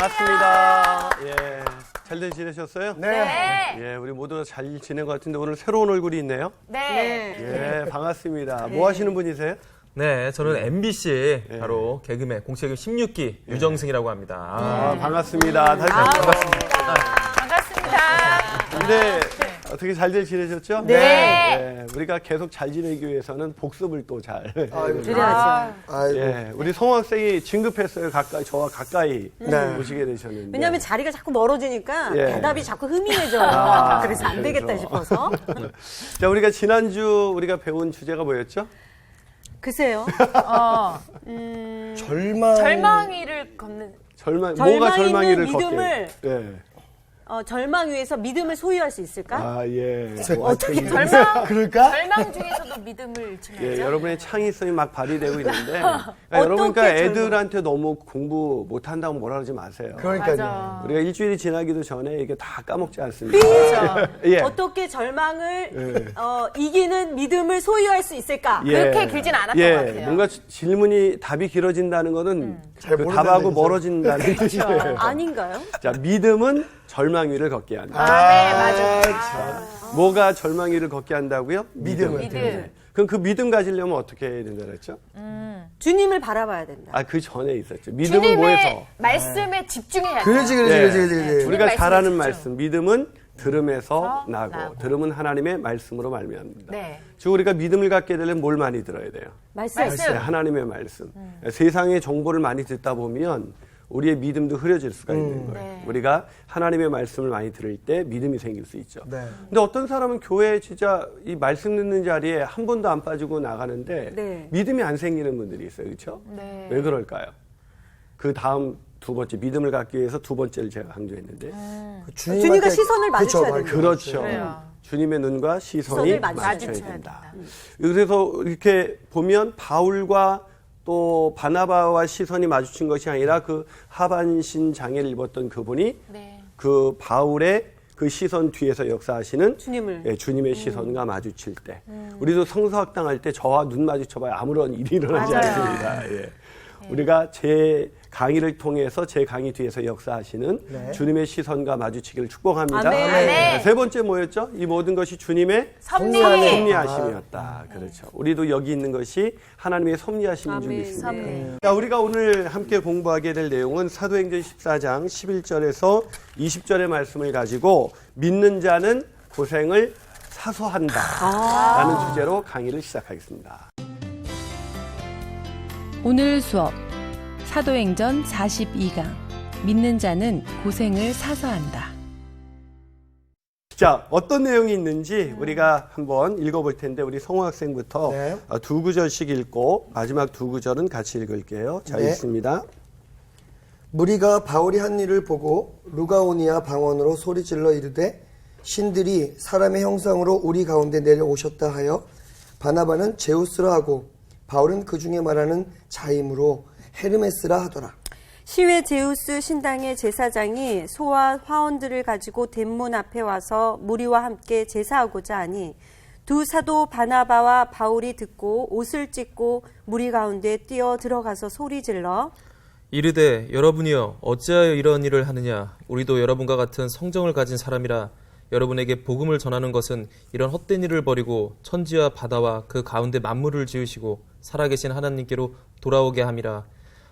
반갑습니다. 예, 잘들 지내셨어요? 네. 예, 우리 모두 잘 지낸 것 같은데 오늘 새로운 얼굴이 있네요. 네. 예, 반갑습니다. 뭐 하시는 분이세요? 네, 저는 MBC 바로 개그맨 공채개그 16기 유정승이라고 합니다. 반갑습니다. 다시 한번 반갑습니다. 근데 어떻게 잘들 지내셨죠? 네. 예, 우리가 계속 잘 지내기 위해서는 복습을 또 잘. 드려야죠. 예, 우리 송 학생이 진급했어요. 저와 가까이 오시게 되셨는데. 왜냐하면 자리가 자꾸 멀어지니까 예. 대답이 자꾸 흐미해져요. 그래서 안 되겠다 그래서. 싶어서. 자, 우리가 지난주 우리가 배운 주제가 뭐였죠? 글쎄요. 절망이를 걷는. 뭐가 절망 절망이를 있는 걷게. 믿음을 예. 절망 위에서 믿음을 소유할 수 있을까? 아, 예. 어떻게 절망. 그럴까? 절망 중에서도 믿음을 주는 예, 거죠. 여러분의 창의성이 막 발휘되고 있는데 어떻게 여러분 그러니까 절망? 애들한테 너무 공부 못한다고 뭐라 그러지 마세요. 맞아. 우리가 일주일이 지나기도 전에 이게 다 까먹지 않습니다. 예. 어떻게 절망을 이기는 믿음을 소유할 수 있을까? 예. 그렇게 길진 않았던 것 같아요. 뭔가 질문이 답이 길어진다는 거는 잘 그 모른다는 답하고 얘기죠. 멀어진다는 뜻이에요. 아닌가요? 자, 믿음은 절망 위를 걷게 한다. 네, 맞아. 뭐가 절망 위를 걷게 한다고요? 믿음을. 믿음. 그럼 그 믿음 가지려면 어떻게 해야 된다 그랬죠? 주님을 바라봐야 된다. 아, 그 전에 있었죠. 믿음은 주님의 뭐에서? 말씀에 집중해야 돼요. 그렇지. 우리가 말씀에 잘 아는 집중. 말씀, 믿음은 들음에서 나고, 나고. 들음은 하나님의 말씀으로 말미암는다. 네. 즉 우리가 믿음을 갖게 되려면 뭘 많이 들어야 돼요? 말씀. 네, 하나님의 말씀. 세상의 정보를 많이 듣다 보면 우리의 믿음도 흐려질 수가 있는 거예요. 네. 우리가 하나님의 말씀을 많이 들을 때 믿음이 생길 수 있죠. 네. 근데 어떤 사람은 교회에 진짜 이 말씀 듣는 자리에 한 번도 안 빠지고 나가는데 네. 믿음이 안 생기는 분들이 있어요. 그렇죠? 네. 왜 그럴까요? 그 다음 두 번째, 믿음을 갖기 위해서 두 번째를 제가 강조했는데 주님과 시선을 마주쳐야 된다. 그렇죠. 그래요. 주님의 눈과 시선이 시선을 마주쳐야 마주쳐야 된다. 그래서 이렇게 보면 바울과 또 바나바와 시선이 마주친 것이 아니라 그 하반신 장애를 입었던 그분이 네. 그 바울의 그 시선 뒤에서 역사하시는 주님을. 예, 주님의 시선과 마주칠 때 우리도 성서학당 할 때 저와 눈 마주쳐봐야 아무런 일이 일어나지 맞아요. 않습니다. 예. 우리가 제 강의를 통해서 제 강의 뒤에서 역사하시는 주님의 시선과 마주치기를 축복합니다. 아멘. 네, 세 번째 뭐였죠? 이 모든 것이 주님의 섭리하심이었다. 그렇죠. 우리도 여기 있는 것이 하나님의 섭리하심인 줄 아멘. 믿습니다. 자, 우리가 오늘 함께 공부하게 될 내용은 사도행전 14장 11절에서 20절의 말씀을 가지고 믿는 자는 고생을 사소한다 라는 주제로 강의를 시작하겠습니다. 오늘 수업 사도행전 42강 믿는 자는 고생을 사서한다. 자, 어떤 내용이 있는지 우리가 한번 읽어볼 텐데 우리 성호 학생부터 네. 두 구절씩 읽고 마지막 두 구절은 같이 읽을게요. 자, 네. 읽습니다. 무리가 바울이 한 일을 보고 루가오니아 방언으로 소리질러 이르되 신들이 사람의 형상으로 우리 가운데 내려오셨다 하여 바나바는 제우스라 하고 바울은 그 중에 말하는 자임으로 헤르메스라 하더라. 시외 제우스 신당의 제사장이 소와 화원들을 가지고 대문 앞에 와서 무리와 함께 제사하고자 하니 두 사도 바나바와 바울이 듣고 옷을 찢고 무리 가운데 뛰어 들어가서 소리질러 이르되 여러분이여 어찌하여 이런 일을 하느냐 우리도 여러분과 같은 성정을 가진 사람이라 여러분에게 복음을 전하는 것은 이런 헛된 일을 버리고 천지와 바다와 그 가운데 만물을 지으시고 살아계신 하나님께로 돌아오게 함이라.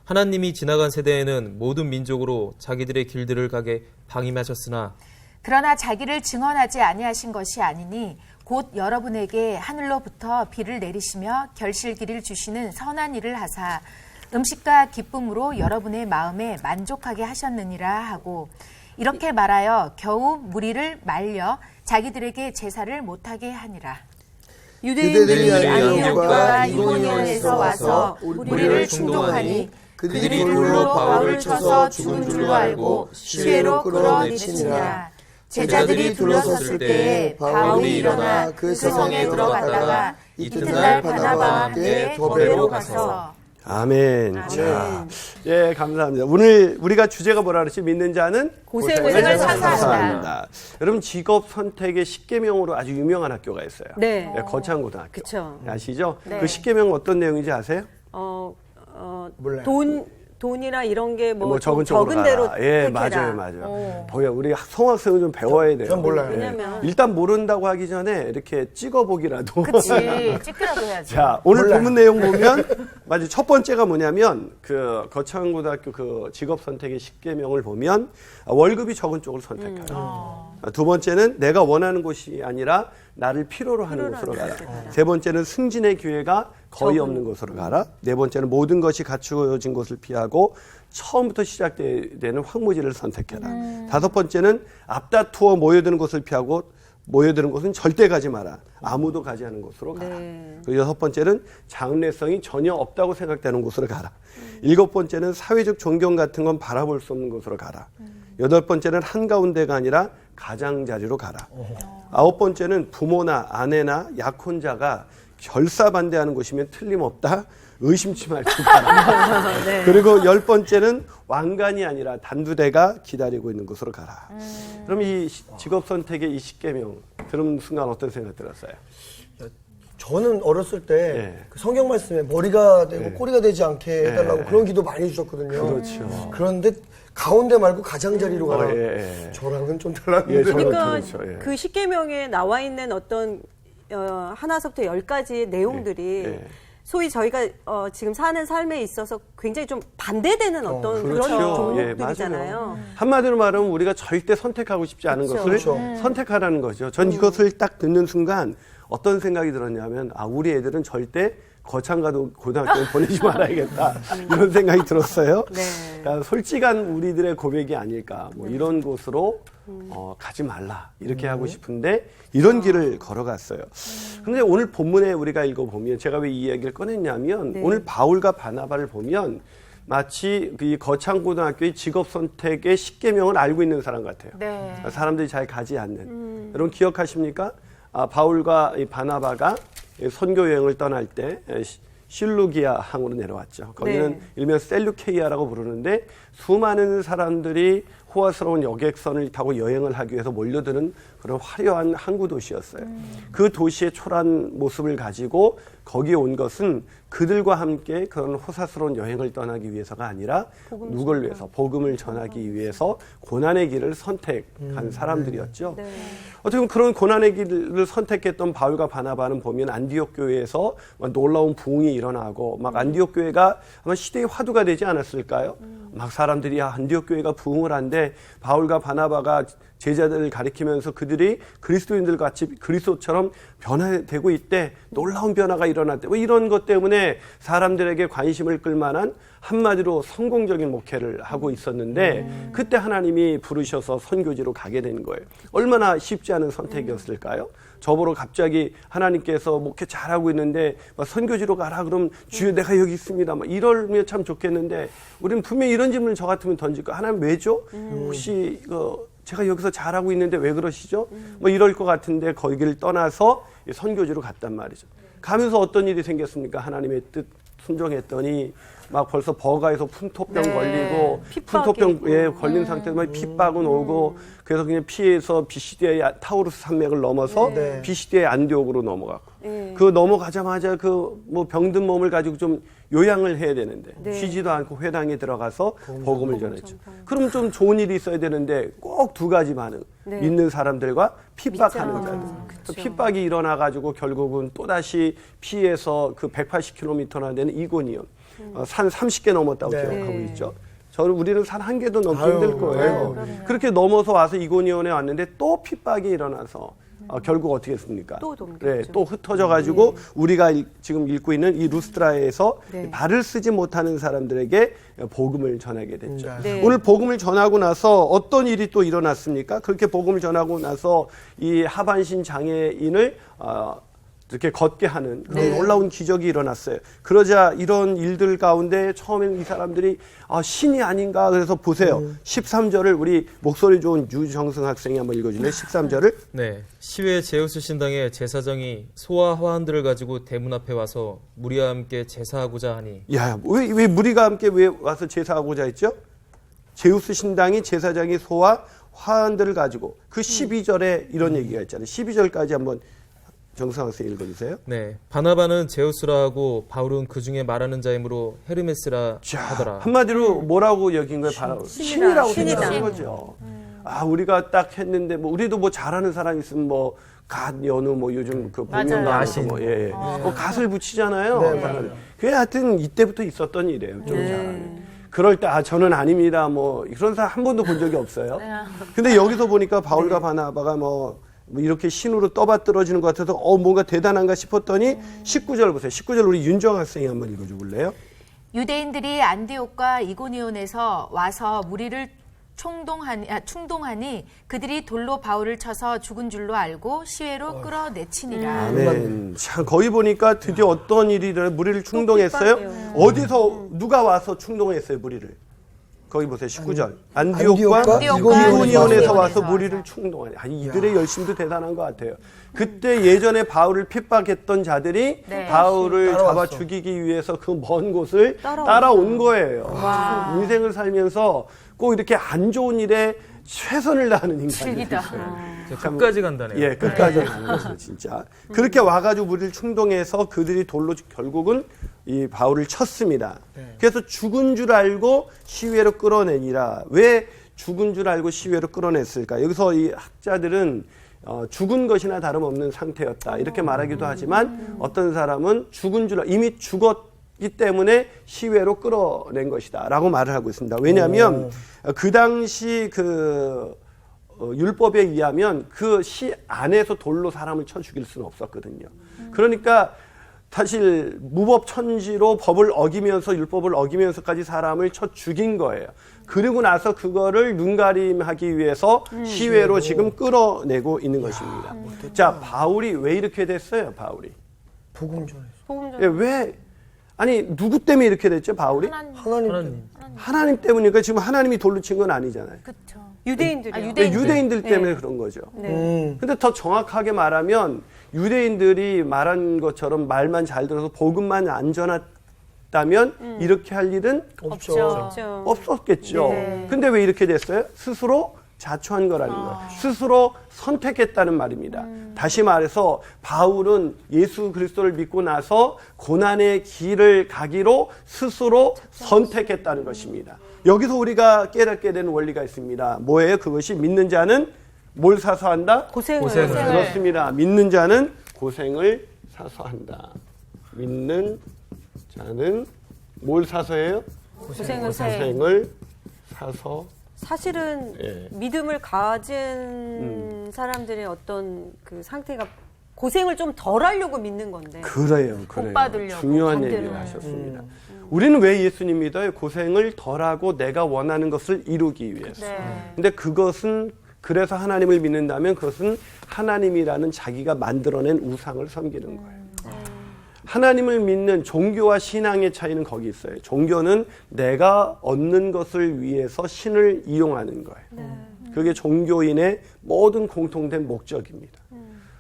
하나님이 지나간 세대에는 모든 민족으로 자기들의 길들을 가게 방임하셨으나 그러나 자기를 증언하지 아니하신 것이 아니니 곧 여러분에게 하늘로부터 비를 내리시며 결실기를 주시는 선한 일을 하사 음식과 기쁨으로 여러분의 마음에 만족하게 하셨느니라 하고 이렇게 말하여 겨우 무리를 말려 자기들에게 제사를 못하게 하니라. 유대인들이 유대인들이 안디옥과 안디옥과 이고니온에서 와서 우리를 충동하니 그들이 돌로 바울을 쳐서 죽은 줄로 알고 시외로 끌어내치니라. 제자들이 둘러섰을 때에 바울이 일어나 그 성에 들어갔다가 이튿날 바나바와 함께 더베로 가서 아멘. 자, 예, 감사합니다. 오늘 우리가 주제가 뭐라 그랬지? 믿는 자는 고생을 사서한다. 여러분 직업 선택의 10계명으로 아주 유명한 학교가 있어요. 네. 네, 거창고등학교. 그쵸. 아시죠? 네. 그 10계명 어떤 내용인지 아세요? 몰라요. 돈 돈이나 이런 게 뭐 적은 적은 쪽으로 대로 가라. 예, 택해라. 맞아요. 뭐야, 우리 성학생은 좀 배워야 돼요. 전 몰라요. 왜냐면 일단 모른다고 하기 전에 이렇게 찍어보기라도. 그치. 찍기라도 해야지. 자, 오늘 몰라요. 본문 내용 보면, 맞아. 첫 번째가 뭐냐면, 그, 거창고등학교 그 직업 선택의 10계명을 보면, 월급이 적은 쪽을 선택하라. 두 번째는 내가 원하는 곳이 아니라 나를 필요로 하는 곳으로 가라. 세 번째는 승진의 기회가 거의 없는 곳으로 가라. 네 번째는 모든 것이 갖추어진 곳을 피하고 처음부터 시작되는 황무지를 선택해라. 다섯 번째는 앞다투어 모여드는 곳을 피하고 모여드는 곳은 절대 가지 마라. 아무도 가지 않은 곳으로 가라. 그리고 여섯 번째는 장래성이 전혀 없다고 생각되는 곳으로 가라. 일곱 번째는 사회적 존경 같은 건 바라볼 수 없는 곳으로 가라. 여덟 번째는 한가운데가 아니라 가장자리로 가라. 아홉 번째는 부모나 아내나 약혼자가 결사반대하는 곳이면 틀림없다. 의심치 말고 가라. 그리고 열 번째는 왕관이 아니라 단두대가 기다리고 있는 곳으로 가라. 그럼 이 직업 선택의 이 10계명 들은 순간 어떤 생각 들었어요? 저는 어렸을 때 예. 그 성경 말씀에 머리가 되고 꼬리가 되지 않게 해달라고 그런 기도 많이 해주셨거든요. 그렇죠. 그런데 가운데 말고 가장자리로 가라. 예. 저랑은 좀 달랐는데. 예, 저는 그러니까 그렇죠. 예. 그 10계명에 나와 있는 어떤 하나서부터 10가지의 내용들이 예. 소위 저희가 지금 사는 삶에 있어서 굉장히 좀 반대되는 어떤 그런 그렇죠. 예, 종목들이잖아요. 맞아요. 한마디로 말하면 우리가 절대 선택하고 싶지 않은 그렇죠. 것을 그렇죠. 선택하라는 거죠. 전 이것을 딱 듣는 순간 어떤 생각이 들었냐면, 우리 애들은 절대 거창가도 고등학교에 보내지 말아야겠다. 이런 생각이 들었어요. 네. 그러니까 솔직한 우리들의 고백이 아닐까. 뭐 이런 곳으로 가지 말라. 이렇게 하고 싶은데 이런 길을 걸어갔어요. 그런데 오늘 본문에 우리가 읽어보면, 제가 왜 이 이야기를 꺼냈냐면, 오늘 바울과 바나바를 보면 마치 이 거창고등학교의 직업선택의 10계명을 알고 있는 사람 같아요. 네. 사람들이 잘 가지 않는. 여러분 기억하십니까? 바울과 이 바나바가 선교 여행을 떠날 때 실루기아 항으로 내려왔죠. 거기는 네. 일명 셀루케이아라고 부르는데 수많은 사람들이 호화스러운 여객선을 타고 여행을 하기 위해서 몰려드는 그런 화려한 항구 도시였어요. 그 도시의 초라한 모습을 가지고 거기에 온 것은 그들과 함께 그런 호사스러운 여행을 떠나기 위해서가 아니라 누굴 위해서, 복음을 전하기 위해서 고난의 길을 선택한 사람들이었죠. 네. 어떻게 보면 그런 고난의 길을 선택했던 바울과 바나바는 보면 안디옥 교회에서 막 놀라운 부흥이 일어나고 막 안디옥 교회가 아마 시대의 화두가 되지 않았을까요? 막 사람들이 안디옥 교회가 부흥을 한데 바울과 바나바가 제자들을 가리키면서 그들이 그리스도인들 같이 그리스도처럼 변화되고 있대. 놀라운 변화가 일어났대. 뭐 이런 것 때문에 사람들에게 관심을 끌만한 한마디로 성공적인 목회를 하고 있었는데 그때 하나님이 부르셔서 선교지로 가게 된 거예요. 얼마나 쉽지 않은 선택이었을까요? 저보러 갑자기 하나님께서 목회 잘하고 있는데 막 선교지로 가라 그러면 주여 내가 여기 있습니다. 막 이러면 참 좋겠는데 우리는 분명히 이런 질문을 저 같으면 던질 거예요. 하나님 왜죠? 혹시 제가 여기서 잘하고 있는데 왜 그러시죠? 뭐 이럴 것 같은데 거기를 떠나서 선교지로 갔단 말이죠. 가면서 어떤 일이 생겼습니까? 하나님의 뜻 순종했더니 막 벌써 버가에서 풍토병 걸리고 풍토병에 걸린 상태에서 막 핍박은 오고 그래서 그냥 피해서 비시디아의 타우루스 산맥을 넘어서 비시디아의 안디옥으로 넘어갔고 그 넘어가자마자 그 뭐 병든 몸을 가지고 좀 요양을 해야 되는데 쉬지도 않고 회당에 들어가서 복음을 전했죠. 그럼 좀 좋은 일이 있어야 되는데 꼭 두 가지 반응. 믿는 사람들과 핍박하는 자들. 핍박이 일어나가지고 결국은 또다시 피해서 그 180km나 되는 이고니온 산 30개 넘었다고 기억하고 있죠. 우리는 산 한 개도 넘기 힘들 거예요. 그렇게 넘어서 와서 이고니온에 왔는데 또 핍박이 일어나서 결국 어떻게 했습니까? 또 넘겼죠. 네, 또 흩어져가지고 우리가 지금 읽고 있는 이 루스트라에서 발을 쓰지 못하는 사람들에게 복음을 전하게 됐죠. 네. 오늘 복음을 전하고 나서 어떤 일이 또 일어났습니까? 그렇게 복음을 전하고 나서 이 하반신 장애인을 이렇게 걷게 하는 그런 놀라운 기적이 일어났어요. 그러자 이런 일들 가운데 처음에는 이 사람들이 신이 아닌가 그래서 보세요. 13절을 우리 목소리 좋은 유정승 학생이 한번 읽어주네. 13절을. 네, 시외 제우스 신당의 제사장이 소와 화환들을 가지고 대문 앞에 와서 무리와 함께 제사하고자 하니. 야, 왜 무리가 함께 왜 와서 제사하고자 했죠? 제우스 신당이 제사장이 소와 화환들을 가지고 그 12절에 이런 얘기가 있잖아요. 12절까지 한번 정상 학생 읽어주세요. 네, 바나바는 제우스라 하고 바울은 그 중에 말하는 자이므로 헤르메스라 하더라. 한마디로 뭐라고 여긴 거예요? 바로 신이라고 신이다. 생각하는 거죠. 아, 우리가 딱 했는데 뭐 우리도 뭐 잘하는 사람 있으면 뭐 갓, 연우 뭐 요즘 그 복면가왕에서 뭐, 예, 뭐 갓을 붙이잖아요. 네, 그게 하여튼 이때부터 있었던 일이에요. 좀 잘하는. 그럴 때 아 저는 아닙니다. 뭐 그런 사람 한 번도 본 적이 없어요. 근데 여기서 보니까 바울과 바나바가 뭐 이렇게 신으로 떠받들어지는 것 같아서 뭔가 대단한가 싶었더니 19절 보세요. 19절 우리 윤정 학생이 한번 읽어줘 볼래요? 유대인들이 안디옥과 이고니온에서 와서 무리를 충동하니 그들이 돌로 바울을 쳐서 죽은 줄로 알고 시외로 끌어내치니라. 아멘. 참 거기 보니까 드디어 어떤 일이 무리를 충동했어요? 어디서 누가 와서 충동했어요 무리를? 거기 보세요 19절. 안디옥과 이고니온에서 와서 무리를 충동하니. 이들의 열심도 대단한 것 같아요. 그때 예전에 바울을 핍박했던 자들이 바울을 잡아 죽이기 위해서 그 먼 곳을 따라온 거예요. 인생을 살면서 꼭 이렇게 안 좋은 일에 최선을 다하는 인간이 있어요. 끝까지 간다네요. 예, 끝까지 가는 거죠, 진짜. 그렇게 와가지고 무리를 충동해서 그들이 돌로 결국은 이 바울을 쳤습니다. 그래서 죽은 줄 알고 시외로 끌어내니라. 왜 죽은 줄 알고 시외로 끌어냈을까? 여기서 이 학자들은 죽은 것이나 다름없는 상태였다. 이렇게 말하기도 하지만 어떤 사람은 죽은 줄 이미 죽었기 때문에 시외로 끌어낸 것이다. 라고 말을 하고 있습니다. 왜냐하면 그 당시 율법에 의하면 그 시 안에서 돌로 사람을 쳐 죽일 수는 없었거든요. 그러니까 사실 무법천지로 법을 어기면서 율법을 어기면서까지 사람을 쳐 죽인 거예요. 그리고 나서 그거를 눈가림하기 위해서 시외로 지금 끌어내고 있는 것입니다. 자, 바울이 왜 이렇게 됐어요? 바울이 복음 전에서. 예, 왜? 아니 누구 때문에 이렇게 됐죠? 바울이? 하나님 때문이니까 지금 하나님이 돌로 친 건 아니잖아요. 그렇죠. 유대인들이요. 유대인들 때문에 그런 거죠. 근데 더 정확하게 말하면 유대인들이 말한 것처럼 말만 잘 들어서 복음만 안 전했다면 이렇게 할 일은 없었겠죠. 근데 왜 이렇게 됐어요? 스스로 자초한 거라는 거예요. 스스로 선택했다는 말입니다. 다시 말해서 바울은 예수 그리스도를 믿고 나서 고난의 길을 가기로 스스로 선택했다는 것입니다. 여기서 우리가 깨닫게 되는 원리가 있습니다. 뭐예요? 그것이 믿는 자는 뭘 사서한다? 고생을. 그렇습니다. 믿는 자는 고생을 사서한다. 믿는 자는 뭘 사서해요? 고생을 사서. 사실은 믿음을 가진 사람들의 어떤 그 상태가 고생을 좀 덜 하려고 믿는 건데. 그래요. 복 받으려고. 중요한 얘기를 하셨습니다. 우리는 왜 예수님 믿어요? 고생을 덜하고 내가 원하는 것을 이루기 위해서. 근데 그것은 그래서 하나님을 믿는다면 그것은 하나님이라는 자기가 만들어낸 우상을 섬기는 거예요. 하나님을 믿는 종교와 신앙의 차이는 거기 있어요. 종교는 내가 얻는 것을 위해서 신을 이용하는 거예요. 그게 종교인의 모든 공통된 목적입니다.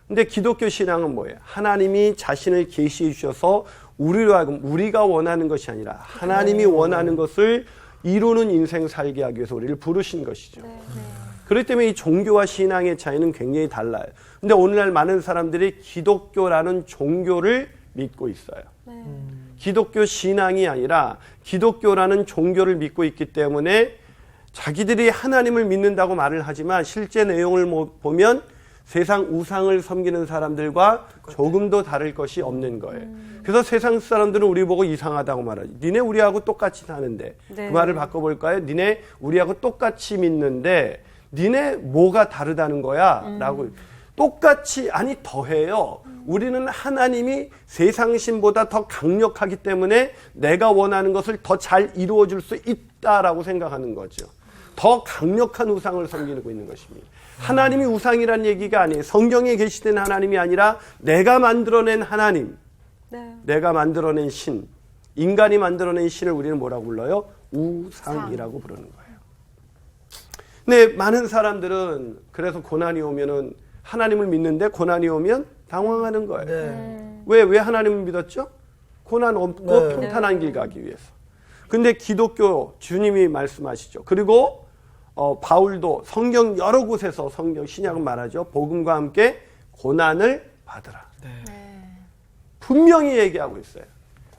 근데 기독교 신앙은 뭐예요? 하나님이 자신을 계시해 주셔서 우리로 하여금 우리가 원하는 것이 아니라 하나님이 원하는 것을 이루는 인생 살게 하기 위해서 우리를 부르신 것이죠. 그렇기 때문에 이 종교와 신앙의 차이는 굉장히 달라요. 근데 오늘날 많은 사람들이 기독교라는 종교를 믿고 있어요. 기독교 신앙이 아니라 기독교라는 종교를 믿고 있기 때문에 자기들이 하나님을 믿는다고 말을 하지만 실제 내용을 보면 세상 우상을 섬기는 사람들과 조금도 다를 것이 없는 거예요. 그래서 세상 사람들은 우리 보고 이상하다고 말하죠. 니네 우리하고 똑같이 사는데. 그 말을 바꿔볼까요? 니네 우리하고 똑같이 믿는데 니네 뭐가 다르다는 거야? 라고. 똑같이, 아니 더해요. 우리는 하나님이 세상 신보다 더 강력하기 때문에 내가 원하는 것을 더 잘 이루어 줄 수 있다라고 생각하는 거죠. 더 강력한 우상을 섬기고 있는 것입니다. 하나님이 우상이란 얘기가 아니에요. 성경에 계시된 하나님이 아니라 내가 만들어낸 하나님, 내가 만들어낸 신, 인간이 만들어낸 신을 우리는 뭐라고 불러요? 우상이라고 부르는 거예요. 근데 많은 사람들은 그래서 고난이 오면은 하나님을 믿는데 고난이 오면 당황하는 거예요. 왜 하나님을 믿었죠? 고난 없고 평탄한 길 가기 위해서. 근데 기독교 주님이 말씀하시죠. 그리고 바울도 성경 여러 곳에서 성경 신약은 말하죠. 복음과 함께 고난을 받으라. 분명히 얘기하고 있어요.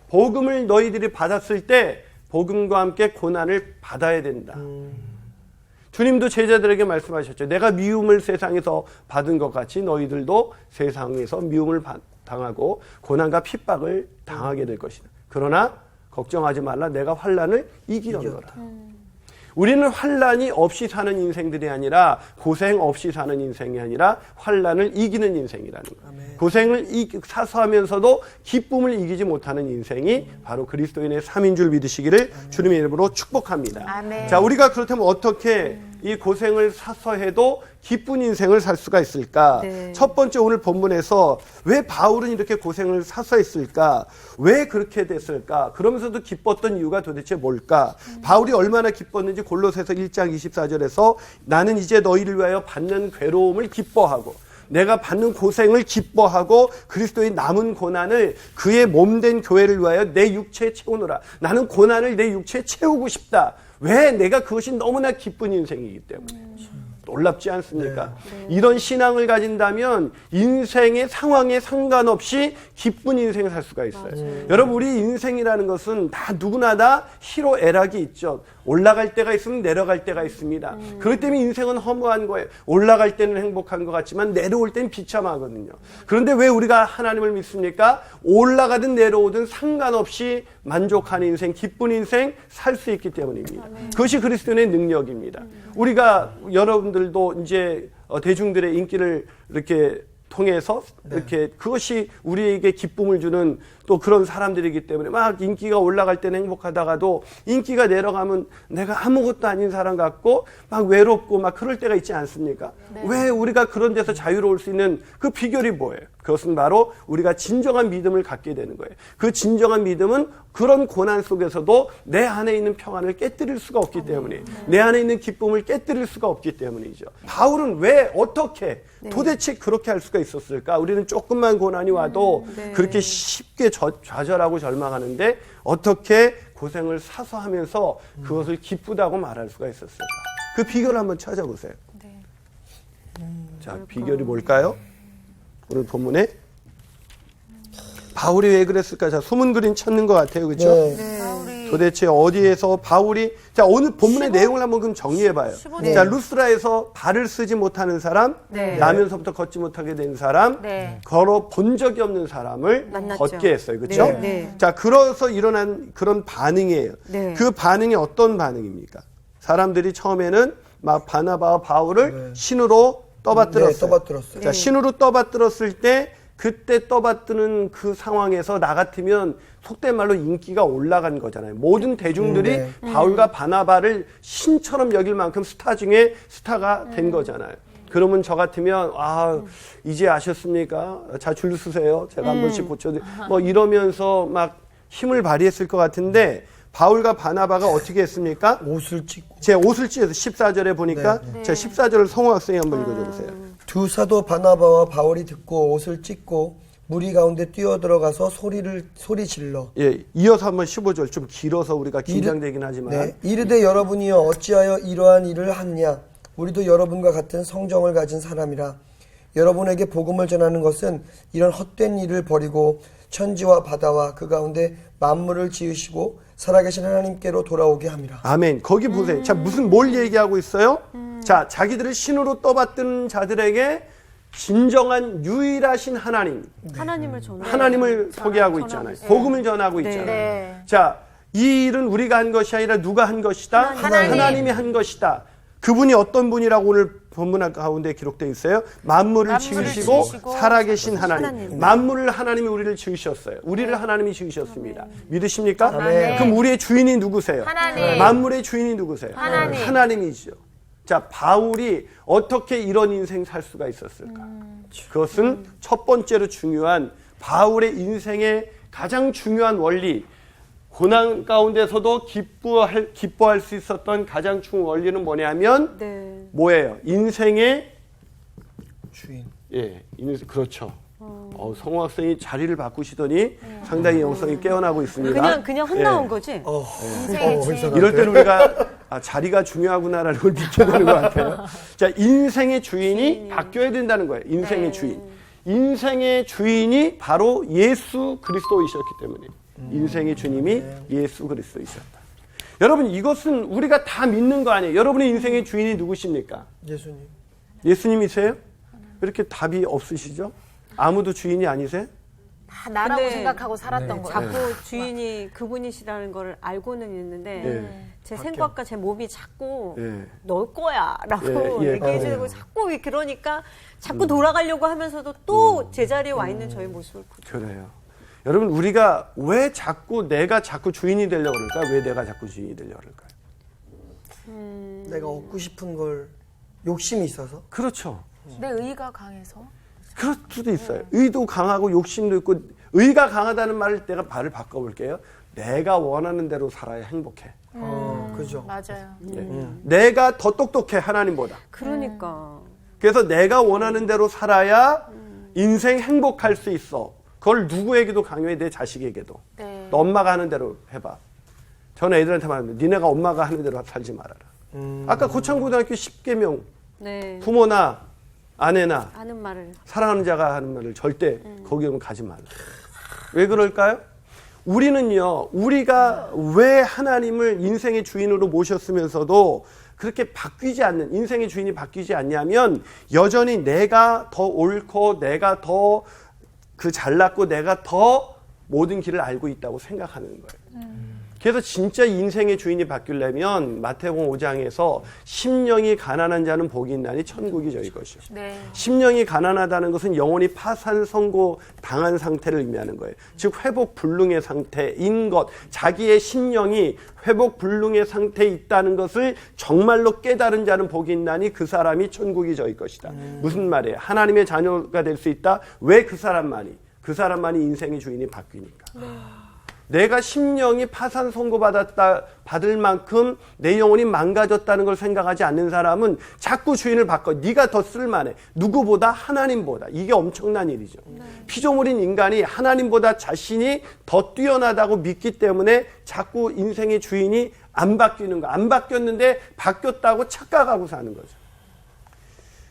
복음을 너희들이 받았을 때 복음과 함께 고난을 받아야 된다. 주님도 제자들에게 말씀하셨죠. 내가 미움을 세상에서 받은 것 같이 너희들도 세상에서 미움을 당하고 고난과 핍박을 당하게 될 것이다. 그러나 걱정하지 말라. 내가 환난을 이기려노라. 우리는 환난이 없이 사는 인생들이 아니라 고생 없이 사는 인생이 아니라 환난을 이기는 인생이라는 거예요. 고생을 사소하면서도 기쁨을 이기지 못하는 인생이 바로 그리스도인의 삶인 줄 믿으시기를 주님의 이름으로 축복합니다. 아멘. 자, 우리가 그렇다면 어떻게 이 고생을 사소해도 기쁜 인생을 살 수가 있을까? 네. 첫 번째 오늘 본문에서 왜 바울은 이렇게 고생을 사소했을까? 왜 그렇게 됐을까? 그러면서도 기뻤던 이유가 도대체 뭘까? 바울이 얼마나 기뻤는지 골로새서 1장 24절에서 나는 이제 너희를 위하여 받는 괴로움을 기뻐하고 내가 받는 고생을 기뻐하고 그리스도의 남은 고난을 그의 몸된 교회를 위하여 내 육체에 채우노라. 나는 고난을 내 육체에 채우고 싶다. 왜? 내가 그것이 너무나 기쁜 인생이기 때문에. 놀랍지 않습니까? 이런 신앙을 가진다면 인생의 상황에 상관없이 기쁜 인생을 살 수가 있어요. 여러분, 우리 인생이라는 것은 다 누구나 다 희로애락이 있죠. 올라갈 때가 있으면 내려갈 때가 있습니다. 그렇기 때문에 인생은 허무한 거예요. 올라갈 때는 행복한 것 같지만 내려올 때는 비참하거든요. 그런데 왜 우리가 하나님을 믿습니까? 올라가든 내려오든 상관없이 만족하는 인생, 기쁜 인생 살 수 있기 때문입니다. 그것이 그리스도인의 능력입니다. 우리가 여러분들도 이제 대중들의 인기를 이렇게 통해서 이렇게 그것이 우리에게 기쁨을 주는 또 그런 사람들이기 때문에 막 인기가 올라갈 때는 행복하다가도 인기가 내려가면 내가 아무것도 아닌 사람 같고 막 외롭고 막 그럴 때가 있지 않습니까? 왜 우리가 그런 데서 자유로울 수 있는 그 비결이 뭐예요? 그것은 바로 우리가 진정한 믿음을 갖게 되는 거예요. 그 진정한 믿음은 그런 고난 속에서도 내 안에 있는 평안을 깨뜨릴 수가 없기 때문에 내 안에 있는 기쁨을 깨뜨릴 수가 없기 때문이죠. 바울은 왜 어떻게 도대체 그렇게 할 수가 있었을까? 우리는 조금만 고난이 와도 그렇게 쉽게 좌절하고 절망하는데 어떻게 고생을 사소하면서 그것을 기쁘다고 말할 수가 있었을까? 그 비결을 한번 찾아보세요. 자, 비결이 뭘까요? 오늘 본문에 바울이 왜 그랬을까? 자, 소문 그림 찾는 것 같아요. 그렇죠? 도대체 어디에서 바울이 자, 오늘 본문의 내용을 한번 그럼 정리해 봐요. 자, 루스라에서 발을 쓰지 못하는 사람, 나면서부터 걷지 못하게 된 사람, 걸어 본 적이 없는 사람을 만났죠. 걷게 했어요. 그렇죠? 자, 그래서 일어난 그런 반응이에요. 그 반응이 어떤 반응입니까? 사람들이 처음에는 막 바나바와 바울을 신으로 떠받들었어요. 떠받들었어요. 자, 신으로 떠받들었을 때 그때 떠받드는 그 상황에서 나 같으면 속된 말로 인기가 올라간 거잖아요. 모든 대중들이 바울과 바나바를 신처럼 여길 만큼 스타 중에 스타가 된 거잖아요. 그러면 저 같으면 이제 아셨습니까? 자, 줄 서세요. 제가 한 번씩 고쳐드릴게요. 뭐 이러면서 막 힘을 발휘했을 것 같은데 바울과 바나바가 어떻게 했습니까? 옷을 찢고 제 옷을 찢어서 14절에 보니까 제 14절을 성호 학생이 한번 읽어줘보세요. 두 사도 바나바와 바울이 듣고 옷을 찢고 무리 가운데 뛰어들어가서 소리 질러 예, 이어서 한번 15절 좀 길어서 우리가 긴장되긴 하지만 이르되 여러분이여 어찌하여 이러한 일을 하느냐 우리도 여러분과 같은 성정을 가진 사람이라 여러분에게 복음을 전하는 것은 이런 헛된 일을 버리고 천지와 바다와 그 가운데 만물을 지으시고 살아계신 하나님께로 돌아오게 함이라. 아멘. 거기 보세요. 자, 뭘 얘기하고 있어요? 자, 자기들을 신으로 떠받드는 자들에게 진정한 유일하신 하나님, 하나님을 소개하고 있잖아요. 복음을 전하고 있잖아요. 자, 이 일은 우리가 한 것이 아니라 누가 한 것이다? 하나님이 한 것이다. 그분이 어떤 분이라고 오늘 본문 가운데 기록되어 있어요? 만물을 지으시고 살아계신 하나님. 만물을 하나님이 우리를 지으셨어요. 우리를 하나님이 지으셨습니다. 믿으십니까? 그럼 우리의 주인이 누구세요? 하나님. 만물의 주인이 누구세요? 하나님이죠. 자, 바울이 어떻게 이런 인생 살 수가 있었을까? 그것은 첫 번째로 중요한 바울의 인생의 가장 중요한 원리, 고난 가운데서도 기뻐할 수 있었던 가장 중요한 원리는 뭐냐면 뭐예요? 인생의 주인. 예, 그렇죠. 성호 학생이 자리를 바꾸시더니 상당히 영성이 깨어나고 있습니다. 그냥 혼나온 거지? 이럴 때는 우리가 자리가 중요하구나라는 걸 믿게 되는 것 같아요. 자, 인생의 주인이 바뀌어야 된다는 거예요. 인생의 주인. 인생의 주인이 바로 예수 그리스도이셨기 때문에 인생의 주님이 예수 그리스도이셨다. 여러분 이것은 우리가 다 믿는 거 아니에요. 여러분의 인생의 주인이 누구십니까? 예수님. 예수님이세요? 왜 이렇게 답이 없으시죠? 아무도 주인이 아니세요? 다 나라고 근데 생각하고 살았던 거예요. 자꾸 주인이 그분이시라는 걸 알고는 있는데 예. 제 생각과 제 몸이 자꾸 예. 널 거야라고 예, 예. 얘기해 주고 자꾸 그러니까 자꾸 돌아가려고 하면서도 또 제자리에 와 있는 저의 모습을 보죠. 그래요. 여러분 우리가 왜 자꾸 내가 자꾸 주인이 되려고 그럴까? 왜 내가 자꾸 주인이 되려고 그럴까요? 내가 얻고 싶은 걸 욕심이 있어서. 그렇죠. 내 의가 강해서. 그럴 수도 있어요. 의도 강하고 욕심도 있고 의가 강하다는 말을 내가 말을 바꿔볼게요. 내가 원하는 대로 살아야 행복해. 그죠. 맞아요. 내가 더 똑똑해 하나님보다. 그러니까 그래서 내가 원하는 대로 살아야 인생 행복할 수 있어. 그걸 누구에게도 강요해. 내 자식에게도. 네. 너 엄마가 하는 대로 해봐. 저는 애들한테 말합니다. 니네가 엄마가 하는 대로 살지 말아라. 아까 고창고등학교 10계명 네 부모나 아내나 아는 말을 사랑하는 자가 하는 말을 절대 거기에 가지 말라. 왜 그럴까요? 우리는요, 우리가 왜 하나님을 인생의 주인으로 모셨으면서도 그렇게 바뀌지 않는, 인생의 주인이 바뀌지 않냐면 여전히 내가 더 옳고 내가 더 그 잘났고 내가 더 모든 길을 알고 있다고 생각하는 거예요. 그래서 진짜 인생의 주인이 바뀌려면 마태복음 5장에서 심령이 가난한 자는 복이 있나니 천국이 저희 것이요. 네. 심령이 가난하다는 것은 영혼이 파산 선고 당한 상태를 의미하는 거예요. 즉 회복 불능의 상태인 것, 자기의 심령이 회복 불능의 상태에 있다는 것을 정말로 깨달은 자는 복이 있나니 그 사람이 천국이 저희 것이다. 무슨 말이에요? 하나님의 자녀가 될 수 있다. 왜 그 사람만이? 그 사람만이 인생의 주인이 바뀌니까. 내가 심령이 파산 받을 만큼 내 영혼이 망가졌다는 걸 생각하지 않는 사람은 자꾸 주인을 바꿔. 네가 더 쓸만해. 누구보다 하나님보다. 이게 엄청난 일이죠. 피조물인 인간이 하나님보다 자신이 더 뛰어나다고 믿기 때문에 자꾸 인생의 주인이 안 바뀌는 거. 안 바뀌었는데 바뀌었다고 착각하고 사는 거죠.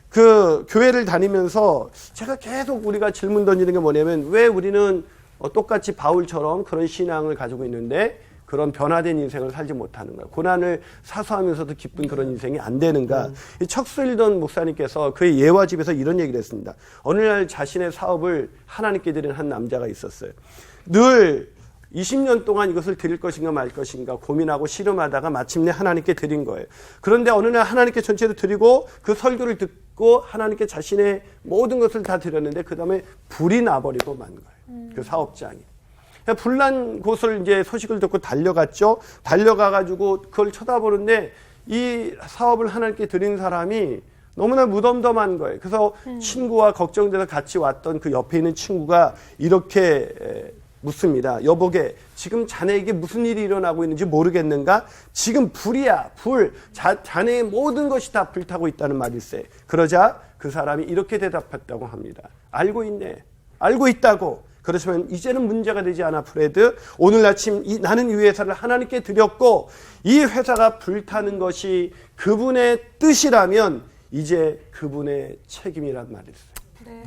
그 교회를 다니면서 제가 계속 우리가 질문 던지는 게 뭐냐면 왜 우리는 똑같이 바울처럼 그런 신앙을 가지고 있는데 그런 변화된 인생을 살지 못하는가. 고난을 사수하면서도 기쁜 그런 인생이 안 되는가. 이 척슬던 목사님께서 그의 예화집에서 이런 얘기를 했습니다. 어느 날 자신의 사업을 하나님께 드린 한 남자가 있었어요. 늘 20년 동안 이것을 드릴 것인가 말 것인가 고민하고 씨름하다가 마침내 하나님께 드린 거예요. 그런데 어느 날 하나님께 전체를 드리고 그 설교를 듣고 하나님께 자신의 모든 것을 다 드렸는데 그 다음에 불이 나버리고 만 거예요. 그 사업장이. 불난 곳을 이제 소식을 듣고 달려갔죠. 달려가가지고 그걸 쳐다보는데 이 사업을 하나님께 드린 사람이 너무나 무덤덤한 거예요. 그래서 친구와 걱정돼서 같이 왔던 그 옆에 있는 친구가 이렇게 묻습니다. 여보게, 지금 자네에게 무슨 일이 일어나고 있는지 모르겠는가? 지금 불이야, 불. 자네의 모든 것이 다 불타고 있다는 말일세. 그러자 그 사람이 이렇게 대답했다고 합니다. 알고 있네. 알고 있다고. 그렇지만 이제는 문제가 되지 않아, 프레드. 오늘 아침 나는 이 회사를 하나님께 드렸고 이 회사가 불타는 것이 그분의 뜻이라면 이제 그분의 책임이란 말일세. 네.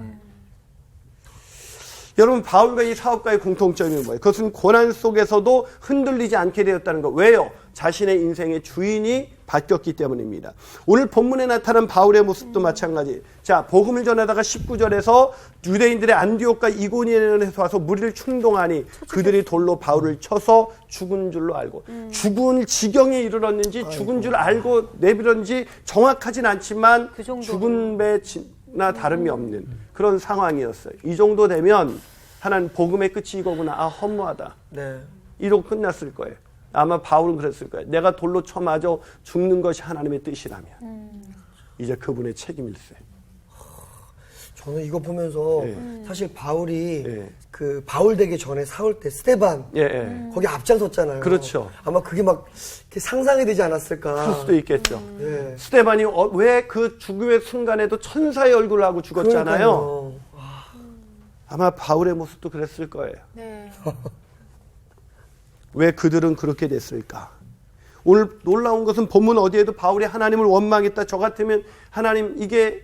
여러분, 바울과 이 사업가의 공통점이 뭐예요? 그것은 고난 속에서도 흔들리지 않게 되었다는 것. 왜요? 자신의 인생의 주인이 바뀌었기 때문입니다. 오늘 본문에 나타난 바울의 모습도 마찬가지. 자, 복음을 전하다가 19절에서 유대인들의 안디옥과 이고니온에서 와서 무리를 충동하니 그들이 돌로 바울을 쳐서 죽은 줄로 알고 죽은 지경에 이르렀는지 죽은 줄 알고 내밀었는지 정확하진 않지만 그 정도로. 죽은 배나 다름이 없는 그런 상황이었어요. 이 정도 되면 하나님 복음의 끝이 이거구나. 아, 허무하다. 네. 이러고 끝났을 거예요. 아마 바울은 그랬을 거예요. 내가 돌로 쳐맞아 죽는 것이 하나님의 뜻이라면 이제 그분의 책임일세. 저는 이거 보면서 예. 사실 바울이 예. 그 바울 되기 전에 사울 때 스데반 예, 예. 거기 앞장섰잖아요. 그렇죠. 아마 그게 막 이렇게 상상이 되지 않았을까. 그럴 수도 있겠죠. 예. 스데반이 왜 그 죽음의 순간에도 천사의 얼굴을 하고 죽었잖아요. 그러니까요. 아마 바울의 모습도 그랬을 거예요. 네. 왜 그들은 그렇게 됐을까? 오늘 놀라운 것은 본문 어디에도 바울이 하나님을 원망했다. 저 같으면 하나님 이게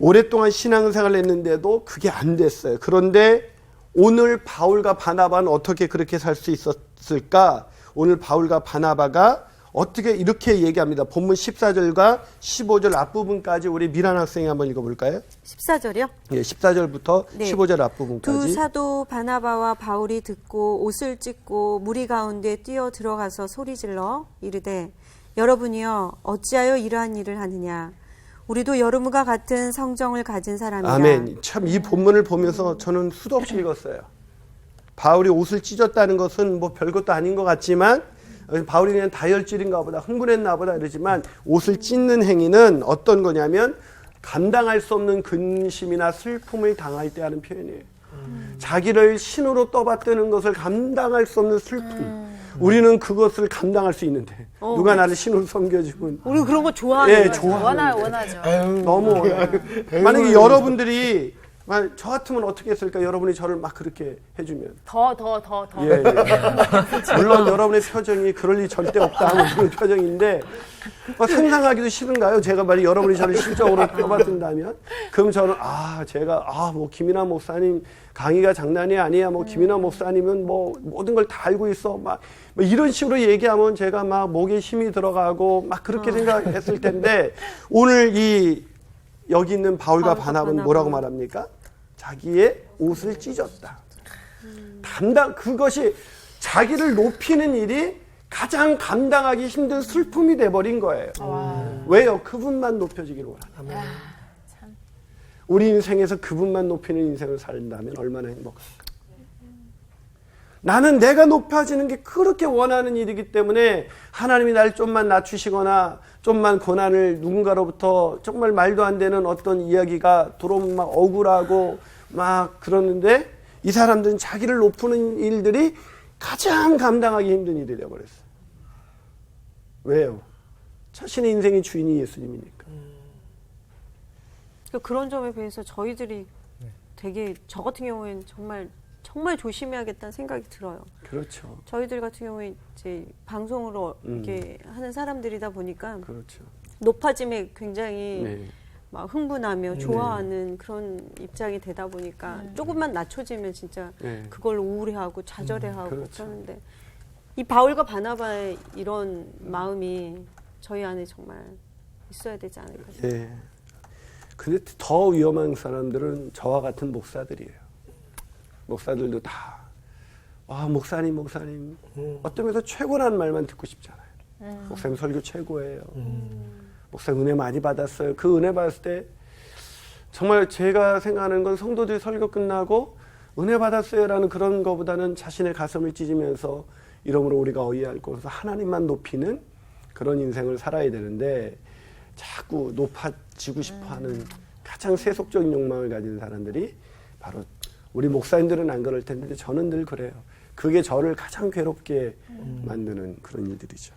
오랫동안 신앙생활을 했는데도 그게 안 됐어요. 그런데 오늘 바울과 바나바는 어떻게 그렇게 살 수 있었을까? 오늘 바울과 바나바가 어떻게 이렇게 얘기합니다. 본문 14절과 15절 앞부분까지 우리 미란 학생이 한번 읽어볼까요? 14절이요? 예, 14절부터 네. 15절 앞부분까지. 두 사도 바나바와 바울이 듣고 옷을 찢고 무리 가운데 뛰어 들어가서 소리질러 이르되 여러분이여 어찌하여 이러한 일을 하느냐 우리도 여러분과 같은 성정을 가진 사람이라. 아멘. 참 이 본문을 보면서 저는 수도 없이 읽었어요. 바울이 옷을 찢었다는 것은 뭐 별것도 아닌 것 같지만 바울이 그냥 다혈질인가 보다 흥분했나 보다 이러지만 옷을 찢는 행위는 어떤 거냐면 감당할 수 없는 근심이나 슬픔을 당할 때 하는 표현이에요. 자기를 신으로 떠받드는 것을 감당할 수 없는 슬픔. 우리는 그것을 감당할 수 있는데 누가 나를 신으로 섬겨주면 우리 그런 거 좋아하는 예, 거죠. 좋아하는 원하죠. 너무 만약에 여러분들이 저 같으면 어떻게 했을까? 여러분이 저를 막 그렇게 해주면 더. 예. 물론 여러분의 표정이 그럴 리 절대 없다 하는 그런 표정인데 상상하기도 싫은가요? 제가 만약 여러분이 저를 실적으로 떠받든다면 그럼 저는 제가 뭐 김이나 목사님 강의가 장난이 아니야. 뭐 김이나 목사님은 뭐 모든 걸 다 알고 있어. 막 이런 식으로 얘기하면 제가 막 목에 힘이 들어가고 막 그렇게 생각했을 텐데 오늘 여기 있는 바울과 바나바는 뭐라고 말합니까? 자기의 옷을 찢었다. 그것이 자기를 높이는 일이 가장 감당하기 힘든 슬픔이 돼버린 거예요. 왜요? 그분만 높여지기를 원합니다. 우리 인생에서 그분만 높이는 인생을 산다면 얼마나 행복할까? 나는 내가 높아지는 게 그렇게 원하는 일이기 때문에 하나님이 날 좀만 낮추시거나 좀만 고난을 누군가로부터 정말 말도 안 되는 어떤 이야기가 들어오면 막 억울하고 막 그러는데 이 사람들은 자기를 높이는 일들이 가장 감당하기 힘든 일이 되어버렸어요. 왜요? 자신의 인생의 주인이 예수님이니까. 그런 점에 비해서 저희들이 되게 저 같은 경우에는 정말 조심해야겠다는 생각이 들어요. 그렇죠. 저희들 같은 경우에 이제 방송으로 이렇게 하는 사람들이다 보니까 그렇죠. 높아짐에 굉장히 네. 막 흥분하며 좋아하는 그런 입장이 되다 보니까 조금만 낮춰지면 진짜 네. 그걸 우울해하고 좌절해하고 그렇죠. 그러는데 이 바울과 바나바의 이런 마음이 저희 안에 정말 있어야 되지 않을까 싶어요. 예. 근데 더 위험한 사람들은 저와 같은 목사들이에요. 목사들도 다 목사님 어떤 면에서 최고라는 말만 듣고 싶잖아요. 목사님 설교 최고예요. 목사님 은혜 많이 받았어요. 그 은혜 받았을 때 정말 제가 생각하는 건 성도들이 설교 끝나고 은혜 받았어요라는 그런 거보다는 자신의 가슴을 찢으면서 이러므로 우리가 어이할 곳에서 하나님만 높이는 그런 인생을 살아야 되는데 자꾸 높아지고 싶어하는 가장 세속적인 욕망을 가진 사람들이 바로 우리 목사님들은 안 그럴 텐데 저는 늘 그래요. 그게 저를 가장 괴롭게 만드는 그런 일들이죠.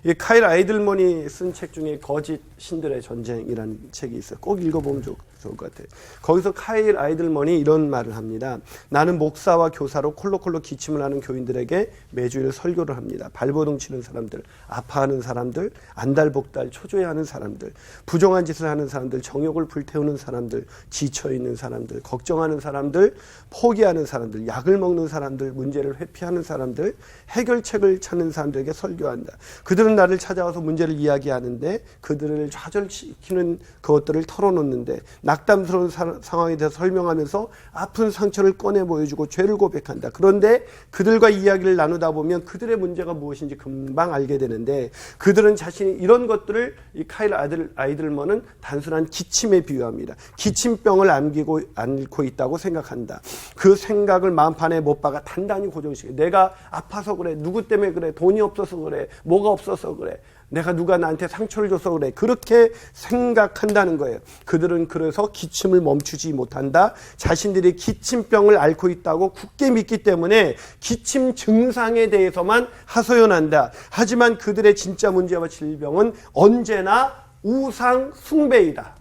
이 카일 아이들먼이 쓴 책 중에 거짓 신들의 전쟁이라는 책이 있어요. 꼭 읽어보면 좋을 것 같아요. 거기서 카일 아이들먼이 이런 말을 합니다. 나는 목사와 교사로 콜록콜록 기침을 하는 교인들에게 매주일 설교를 합니다. 발버둥 치는 사람들, 아파하는 사람들, 안달복달, 초조해하는 사람들, 부정한 짓을 하는 사람들, 정욕을 불태우는 사람들, 지쳐있는 사람들, 걱정하는 사람들, 포기하는 사람들, 약을 먹는 사람들, 문제를 회피하는 사람들, 해결책을 찾는 사람들에게 설교한다. 그들은 나를 찾아와서 문제를 이야기하는데 그들을 좌절시키는 그것들을 털어놓는데 낙담스러운 상황에 대해서 설명하면서 아픈 상처를 꺼내 보여주고 죄를 고백한다. 그런데 그들과 이야기를 나누다 보면 그들의 문제가 무엇인지 금방 알게 되는데 그들은 자신이 이런 것들을 이 카일 아이들먼은 단순한 기침에 비유합니다. 기침병을 안고 있다고 생각한다. 그 생각을 마음판에 못 박아 단단히 고정시켜. 내가 아파서 그래. 누구 때문에 그래. 돈이 없어서 그래. 뭐가 없어서 그래. 내가 누가 나한테 상처를 줘서 그래. 그렇게 생각한다는 거예요. 그들은 그래서 기침을 멈추지 못한다. 자신들이 기침병을 앓고 있다고 굳게 믿기 때문에 기침 증상에 대해서만 하소연한다. 하지만 그들의 진짜 문제와 질병은 언제나 우상 숭배이다.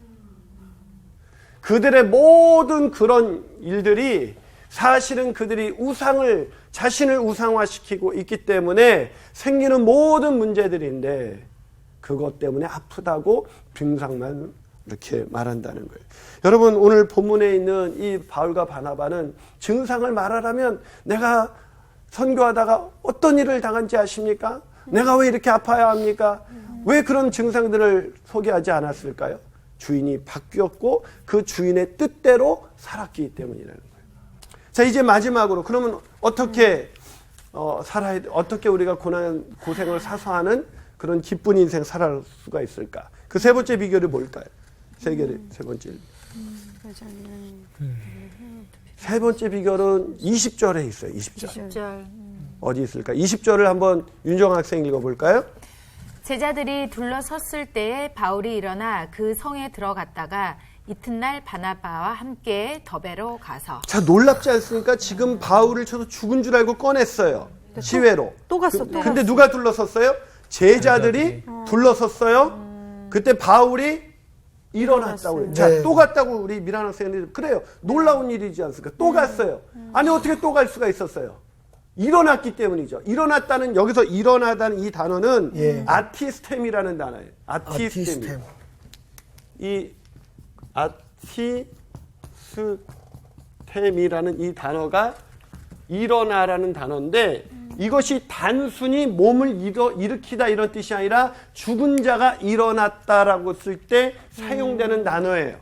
그들의 모든 그런 일들이 사실은 그들이 자신을 우상화시키고 있기 때문에 생기는 모든 문제들인데 그것 때문에 아프다고 증상만 이렇게 말한다는 거예요. 여러분 오늘 본문에 있는 이 바울과 바나바는 증상을 말하라면 내가 선교하다가 어떤 일을 당한지 아십니까? 내가 왜 이렇게 아파야 합니까? 왜 그런 증상들을 소개하지 않았을까요? 주인이 바뀌었고 그 주인의 뜻대로 살았기 때문이라는 거예요. 자, 이제 마지막으로 그러면 어떻게 살아야 돼? 어떻게 우리가 고생을 사소하는 그런 기쁜 인생 살아갈 수가 있을까? 그 세 번째 비결이 뭘까요? 세 번째. 세 번째 비결은 20절에 있어요. 20절. 어디 있을까? 20절을 한번 윤정 학생 읽어볼까요? 제자들이 둘러섰을 때에 바울이 일어나 그 성에 들어갔다가 이튿날 바나바와 함께 더베로 가서. 자, 놀랍지 않습니까? 지금 바울을 쳐서 죽은 줄 알고 꺼냈어요. 시외로. 또 갔어. 근데 누가 둘러섰어요? 제자들이 둘러섰어요. 그때 바울이 일어났다고 그래요. 자, 네. 또 갔다고 우리 미란 학생들이 그래요. 놀라운 일이지 않습니까? 또 갔어요. 아니 어떻게 또 갈 수가 있었어요? 일어났기 때문이죠. 일어났다는 여기서 일어나다는 이 단어는 예. 아티스템이라는 단어예요. 아티스템. 이 아티스템이라는 이 단어가 일어나라는 단어인데 이것이 단순히 몸을 일으키다 이런 뜻이 아니라 죽은 자가 일어났다라고 쓸 때 사용되는 단어예요.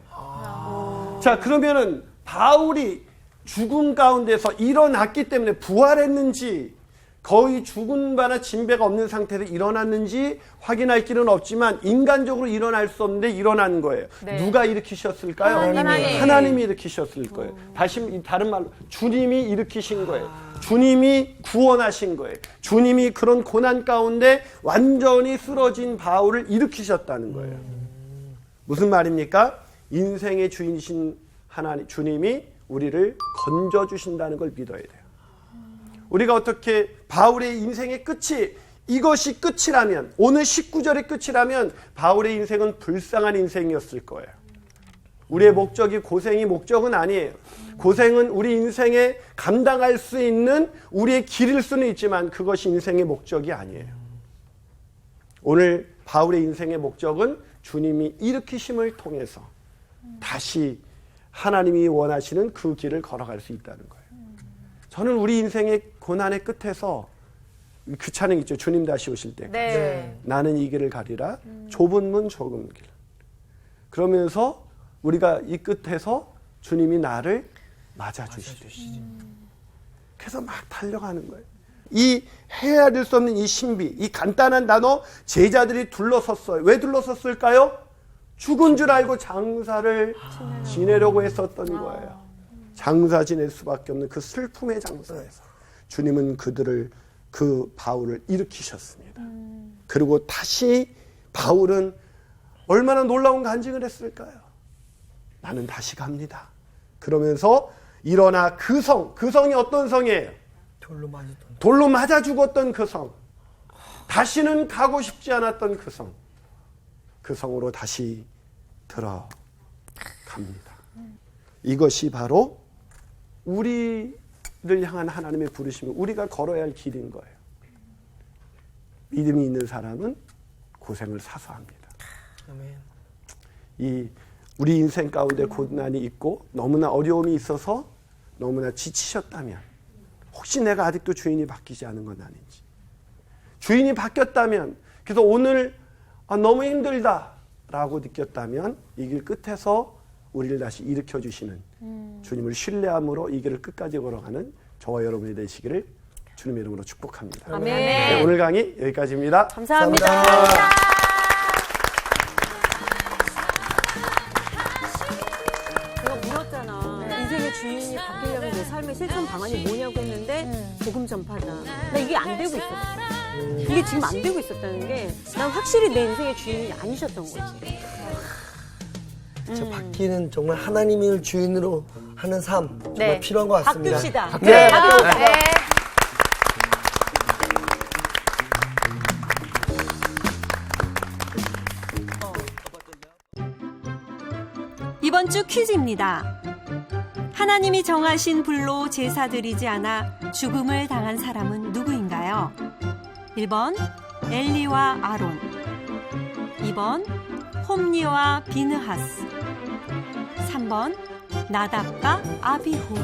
자, 그러면은 바울이 죽음 가운데서 일어났기 때문에 부활했는지 거의 죽은 바나 진배가 없는 상태에서 일어났는지 확인할 길은 없지만 인간적으로 일어날 수 없는데 일어난 거예요. 네. 누가 일으키셨을까요? 하나님이 일으키셨을 거예요. 다른 말로 주님이 일으키신 거예요. 주님이 구원하신 거예요. 주님이 그런 고난 가운데 완전히 쓰러진 바울을 일으키셨다는 거예요. 무슨 말입니까? 인생의 주인이신 하나님, 주님이 우리를 건져주신다는 걸 믿어야 돼요. 우리가 어떻게 바울의 인생의 끝이 이것이 끝이라면 오늘 19절의 끝이라면 바울의 인생은 불쌍한 인생이었을 거예요. 우리의 목적이 고생이 목적은 아니에요. 고생은 우리 인생에 감당할 수 있는 우리의 길일 수는 있지만 그것이 인생의 목적이 아니에요. 오늘 바울의 인생의 목적은 주님이 일으키심을 통해서 다시 하나님이 원하시는 그 길을 걸어갈 수 있다는 거예요. 저는 우리 인생의 고난의 끝에서 그 찬양 있죠. 주님 다시 오실 때. 네. 나는 이 길을 가리라. 좁은 문 좁은 길. 그러면서 우리가 이 끝에서 주님이 나를 맞아주시듯이. 그래서 막 달려가는 거예요. 이 헤아릴 수 없는 이 신비, 이 간단한 단어 제자들이 둘러섰어요. 왜 둘러섰을까요? 죽은 줄 알고 장사를 지내려고 했었던 거예요. 장사 지낼 수밖에 없는 그 슬픔의 장사에서 주님은 그 바울을 일으키셨습니다. 그리고 다시 바울은 얼마나 놀라운 간증을 했을까요? 나는 다시 갑니다. 그러면서 일어나 그 성이 어떤 성이에요? 돌로 맞아 죽었던 그 성. 다시는 가고 싶지 않았던 그 성. 그 성으로 다시 들어갑니다. 이것이 바로 우리를 향한 하나님의 부르심이 우리가 걸어야 할 길인 거예요. 믿음이 있는 사람은 고생을 사소합니다. 우리 인생 가운데 고난이 있고 너무나 어려움이 있어서 너무나 지치셨다면 혹시 내가 아직도 주인이 바뀌지 않은 건 아닌지 주인이 바뀌었다면 그래서 오늘 너무 힘들다라고 느꼈다면 이 길 끝에서 우리를 다시 일으켜주시는 주님을 신뢰함으로 이 길을 끝까지 걸어가는 저와 여러분이 되시기를 주님의 이름으로 축복합니다. 아멘. 네, 오늘 강의 여기까지입니다. 감사합니다. 내가 물었잖아. 인생의 주인이 바뀌려면 내 삶의 실천 방안이 뭐냐고 했는데 복음 전파다. 나 이게 안 되고 있었거든. 이게 지금 안 되고 있었다는 게 난 확실히 내 인생의 주인이 아니셨던 거지. 저 바뀌는 정말 하나님을 주인으로 하는 삶 정말 네. 필요한 것 같습니다. 바뀝시다. 네. 이번 주 퀴즈입니다. 하나님이 정하신 불로 제사 드리지 않아 죽음을 당한 사람은 누구인가요? 1번 엘리와 아론, 2번 홈리와 비느하스. 3번 나답과 아비후.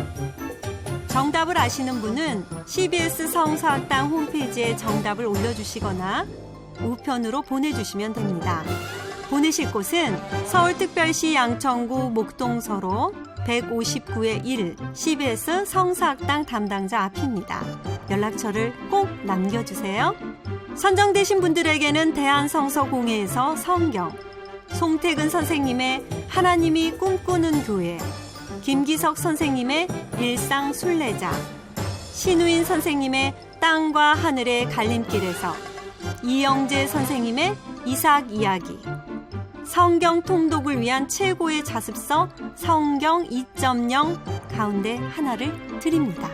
정답을 아시는 분은 CBS 성서학당 홈페이지에 정답을 올려주시거나 우편으로 보내주시면 됩니다. 보내실 곳은 서울특별시 양천구 목동서로 159-1 CBS 성서학당 담당자 앞입니다. 연락처를 꼭 남겨주세요. 선정되신 분들에게는 대한성서공회에서 성경, 송태근 선생님의 하나님이 꿈꾸는 교회, 김기석 선생님의 일상 순례자, 신우인 선생님의 땅과 하늘의 갈림길에서, 이영재 선생님의 이삭 이야기, 성경 통독을 위한 최고의 자습서 성경 2.0 가운데 하나를 드립니다.